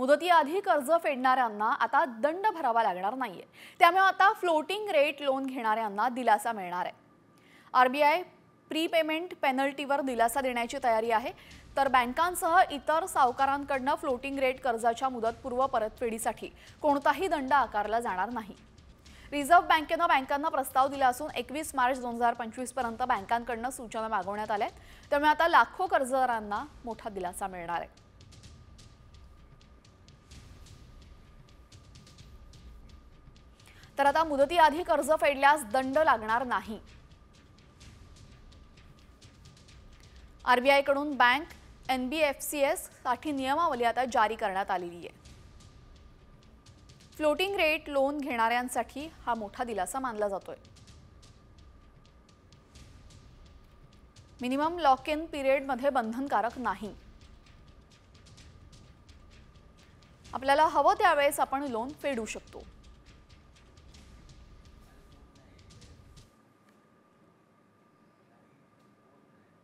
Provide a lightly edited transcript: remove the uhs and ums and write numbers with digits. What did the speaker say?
मुदतीआधी कर्ज फेडणाऱ्यांना आता दंड भरावा लागणार नाहीये। त्यामुळे आता फ्लोटिंग रेट लोन घेणाऱ्यांना दिलासा मिळणार आहे। आरबीआय प्रीपेमेंट पेनल्टीवर दिलासा देण्याची तयारी आहे, तर बँकांसह इतर सावकारांकडून फ्लोटिंग रेट कर्जाच्या मुदतपूर्व परतफेडीसाठी कोणताही दंड आकारला जाणार नाही। रिझर्व्ह बँकेने बँकांना प्रस्ताव दिला असून 21 मार्च 2025 पर्यंत बँकांकडून सूचना मागवण्यात आल्या। त्यामुळे आता लाखो कर्जदारांना मोठा दिलासा मिळणार आहे। तर आता मुदतीआधी कर्ज फेडल्यास दंड लागणार नाही। आरबीआय कडून बँक एनबीएफसीएस साठी नियमावली आता जारी करण्यात आलेली आहे। फ्लोटिंग रेट लोन घेणाऱ्यांसाठी हा मोठा दिलासा मानला जातोय। मिनिमम लॉक इन पिरियड मध्ये बंधनकारक नाही। आपल्याला हवं त्यावेळेस आपण लोन फेडू शकतो।